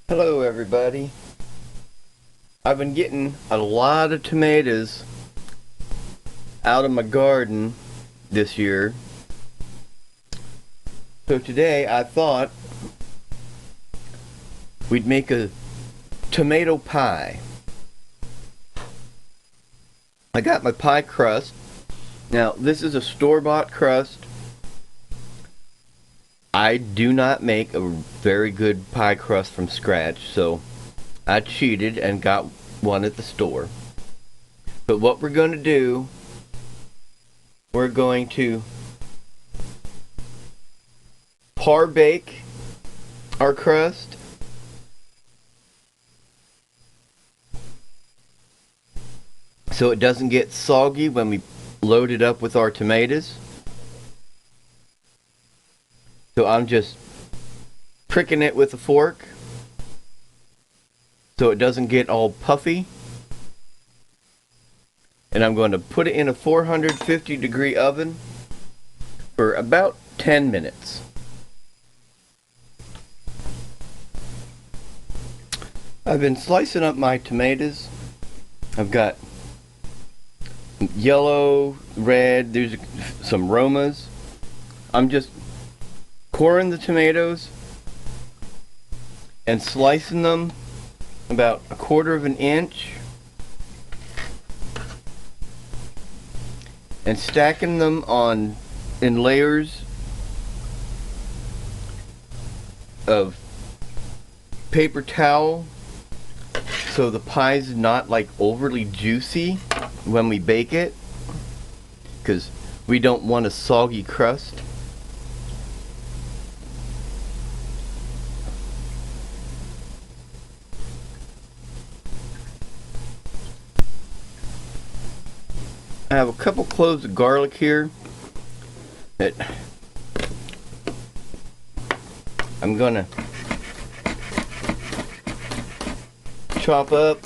Hello everybody. I've been getting a lot of tomatoes out of my garden this year. So today I thought we'd make a tomato pie. I got my pie crust. Now this is a store-bought crust. I do not make a very good pie crust from scratch, so I cheated and got one at the store. But what we're going to do, we're going to par bake our crust. So it doesn't get soggy when we load it up with our tomatoes. So I'm just pricking it with a fork so it doesn't get all puffy. And I'm going to put it in a 450-degree oven for about 10 minutes. I've been slicing up my tomatoes. I've got yellow, red, there's some Romas. I'm just coring the tomatoes and slicing them about 1/4 of an inch and stacking them on in layers of paper towel so the pie's not like overly juicy when we bake it, because we don't want a soggy crust. I have a couple cloves of garlic here that I'm gonna chop up.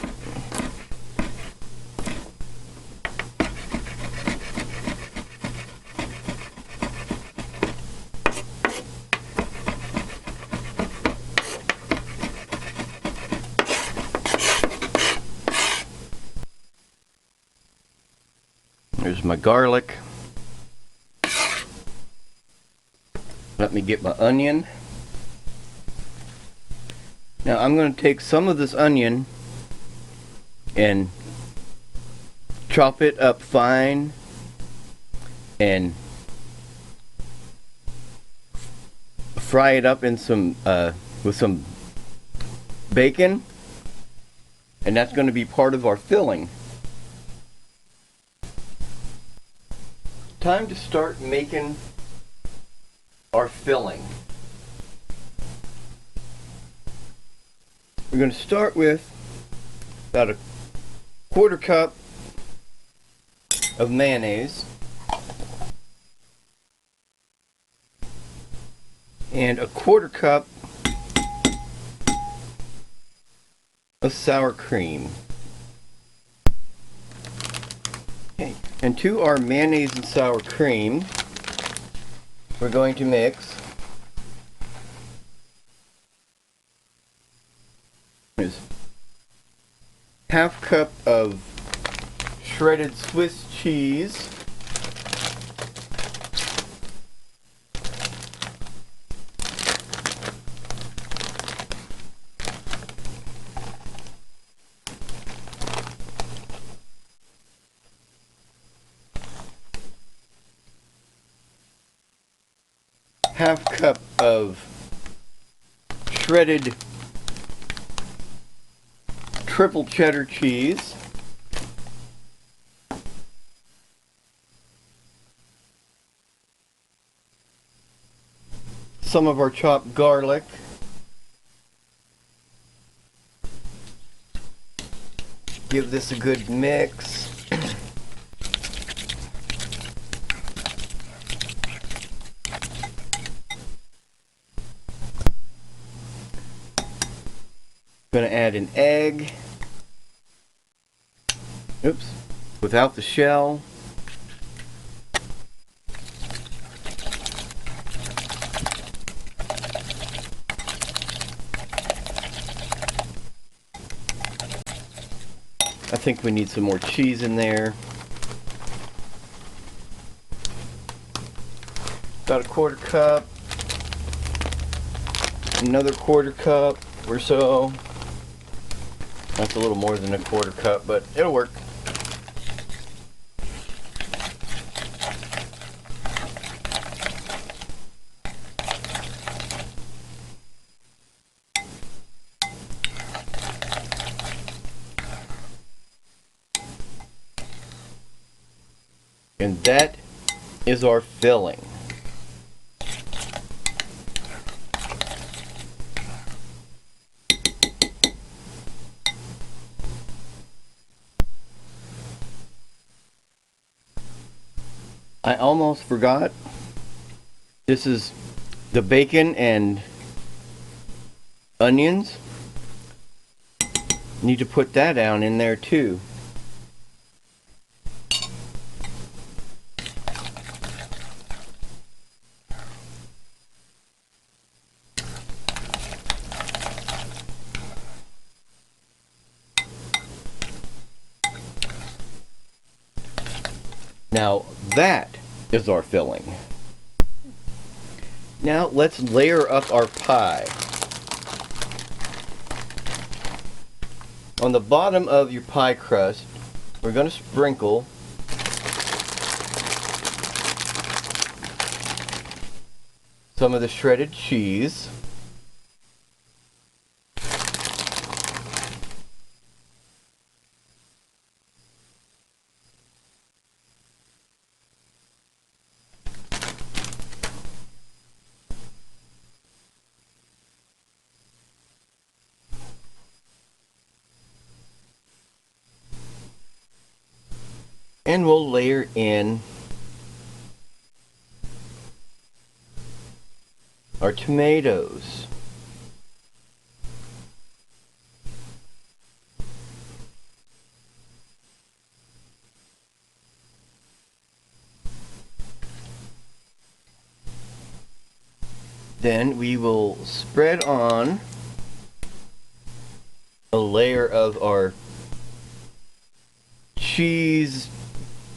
There's my garlic. Let me get my onion. Now I'm going to take some of this onion and chop it up fine and fry it up in some with some bacon, and that's going to be part of our filling. Time to start making our filling. We're going to start with about a 1/4 cup of mayonnaise and a 1/4 cup of sour cream. Okay. And to our mayonnaise and sour cream, we're going to mix half cup of shredded Swiss cheese, half cup of shredded triple cheddar cheese, some of our chopped garlic, give this a good mix. Going to add an egg. Oops, without the shell. I think we need some more cheese in there. About a 1/4 cup. Another 1/4 cup or so. That's a little more than a 1/4 cup, but it'll work. And that is our filling. I almost forgot. This is the bacon and onions. Need to put that down in there too. Now that is our filling. Now let's layer up our pie. On the bottom of your pie crust, we're going to sprinkle some of the shredded cheese. And we'll layer in our tomatoes. Then we will spread on a layer of our cheese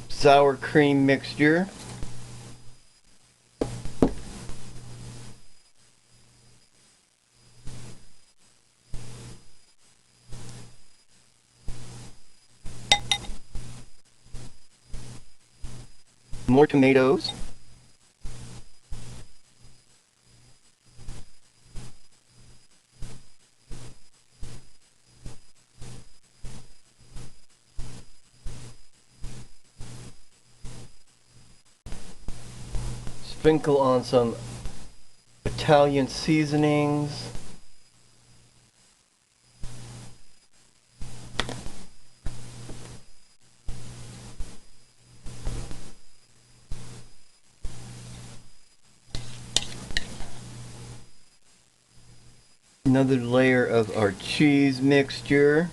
sour cream mixture. More tomatoes. Sprinkle on some Italian seasonings. Another layer of our cheese mixture.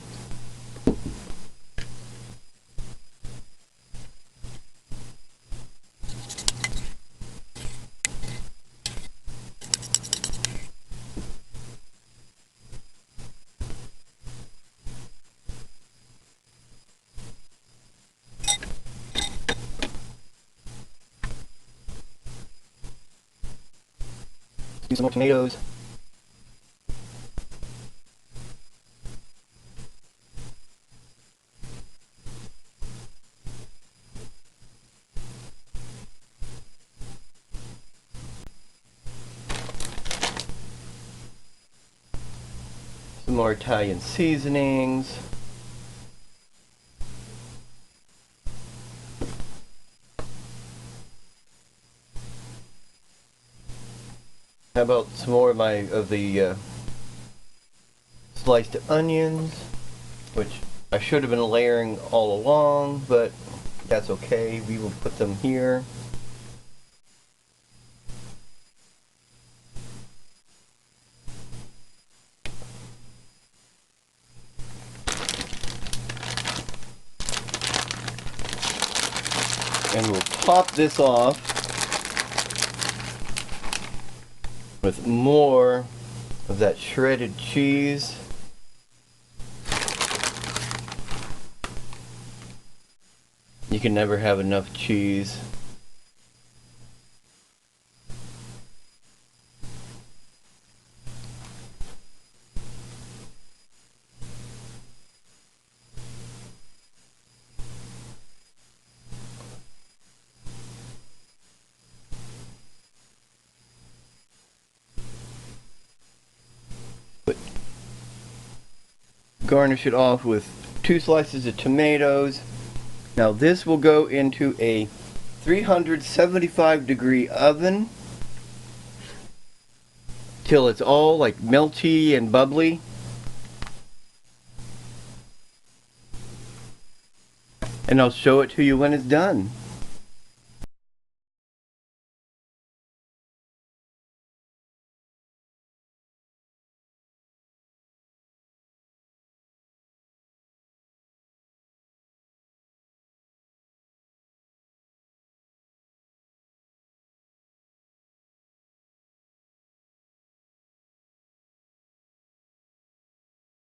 Some more tomatoes. Some more Italian seasonings. How about some more of the sliced onions, which I should have been layering all along, but that's okay. We will put them here. And we'll top this off with more of that shredded cheese. You can never have enough cheese. Garnish it off with 2 slices of tomatoes. Now this will go into a 375-degree oven till it's all like melty and bubbly. And I'll show it to you when it's done.